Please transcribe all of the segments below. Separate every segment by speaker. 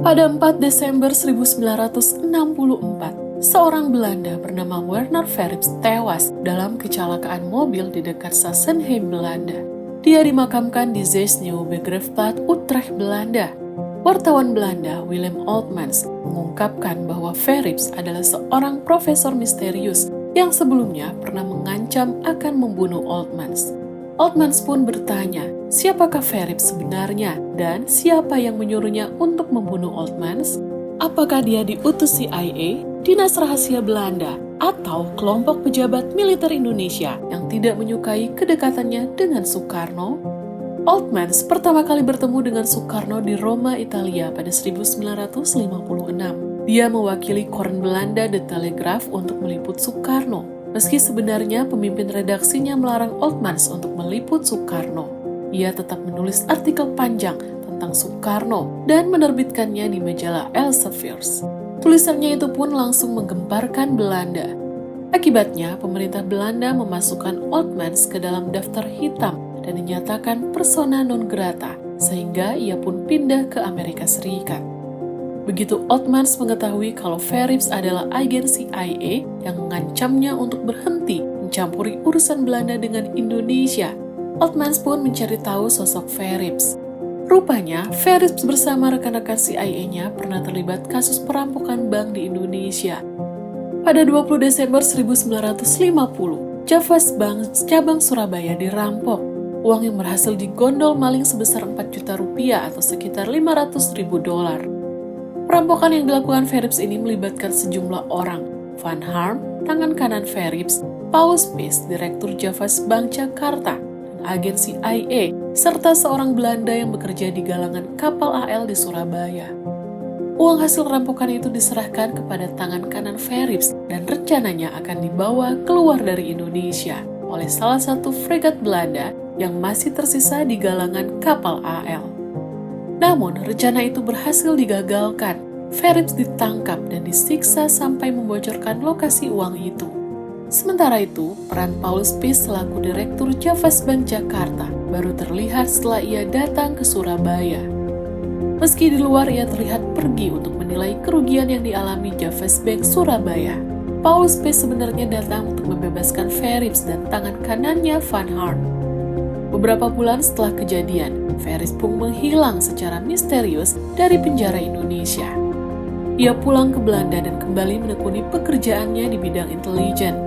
Speaker 1: Pada 4 Desember 1964, seorang Belanda bernama Werner Verrips tewas dalam kecelakaan mobil di dekat Sassenheim, Belanda. Dia dimakamkan di Zesnieuw Begraafplaats, Utrecht, Belanda. Wartawan Belanda Willem Oltmans mengungkapkan bahwa Verrips adalah seorang profesor misterius yang sebelumnya pernah mengancam akan membunuh Oltmans. Oltmans pun bertanya, siapakah Verrips sebenarnya dan siapa yang menyuruhnya untuk membunuh Oltmans? Apakah dia diutus CIA, Dinas Rahasia Belanda, atau kelompok pejabat militer Indonesia yang tidak menyukai kedekatannya dengan Soekarno? Oltmans pertama kali bertemu dengan Soekarno di Roma, Italia pada 1956. Dia mewakili koran Belanda De Telegraaf untuk meliput Soekarno. Meski sebenarnya pemimpin redaksinya melarang Oltmans untuk meliput Soekarno, ia tetap menulis artikel panjang tentang Soekarno dan menerbitkannya di majalah Elsevier's. Tulisannya itu pun langsung menggemparkan Belanda. Akibatnya, pemerintah Belanda memasukkan Oltmans ke dalam daftar hitam dan dinyatakan persona non grata, sehingga ia pun pindah ke Amerika Serikat. Begitu Oltmans mengetahui kalau Verrips adalah agen CIA yang mengancamnya untuk berhenti mencampuri urusan Belanda dengan Indonesia, Oltmans pun mencari tahu sosok Verrips. Rupanya, Verrips bersama rekan-rekan CIA-nya pernah terlibat kasus perampokan bank di Indonesia. Pada 20 Desember 1950, Javas Bank cabang Surabaya dirampok. Uang yang berhasil digondol maling sebesar 4 juta rupiah atau sekitar 500 ribu dolar. Perampokan yang dilakukan Verrips ini melibatkan sejumlah orang. Van Harm, tangan kanan Verrips, Paul Spies, Direktur Javas Bank Jakarta, dan agen CIA, serta seorang Belanda yang bekerja di galangan kapal AL di Surabaya. Uang hasil rampokan itu diserahkan kepada tangan kanan Verrips dan rencananya akan dibawa keluar dari Indonesia oleh salah satu fregat Belanda yang masih tersisa di galangan kapal AL. Namun, rencana itu berhasil digagalkan. Verrips ditangkap dan disiksa sampai membocorkan lokasi uang itu. Sementara itu, peran Paul Spies selaku Direktur Javas Bank Jakarta baru terlihat setelah ia datang ke Surabaya. Meski di luar ia terlihat pergi untuk menilai kerugian yang dialami Javas Bank Surabaya, Paul Spies sebenarnya datang untuk membebaskan Verrips dan tangan kanannya Van Harm. Beberapa bulan setelah kejadian, Verrips pun menghilang secara misterius dari penjara Indonesia. Ia pulang ke Belanda dan kembali menekuni pekerjaannya di bidang intelijen.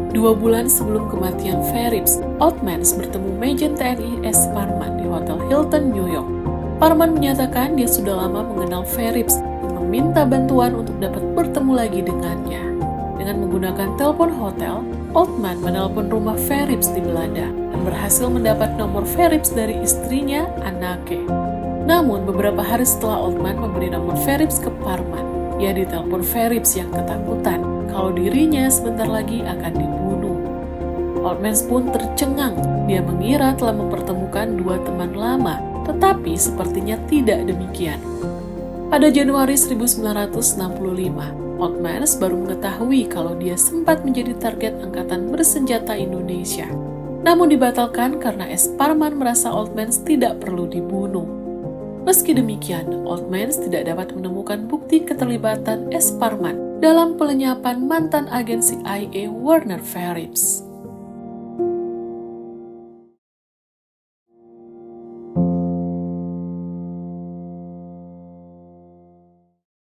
Speaker 1: 2 bulan sebelum kematian Verrips, Oltmans bertemu Majen TNI S. Parman di Hotel Hilton, New York. Parman menyatakan dia sudah lama mengenal Verrips dan meminta bantuan untuk dapat bertemu lagi dengannya. Dengan menggunakan telepon hotel, Oltmans menelpon rumah Verrips di Belanda dan berhasil mendapat nomor Verrips dari istrinya, Anneke. Namun, beberapa hari setelah Oltmans memberi nomor Verrips ke Parman, ia ditelepon Verrips yang ketakutan kalau dirinya sebentar lagi akan dibunuh. Oltmans pun tercengang, dia mengira telah mempertemukan 2 teman lama, tetapi sepertinya tidak demikian. Pada Januari 1965, Oltmans baru mengetahui kalau dia sempat menjadi target angkatan bersenjata Indonesia. Namun dibatalkan karena S. Parman merasa Oltmans tidak perlu dibunuh. Meski demikian, Oltmans tidak dapat menemukan bukti keterlibatan S. Parman dalam pelenyapan mantan agen CIA Werner Verrips.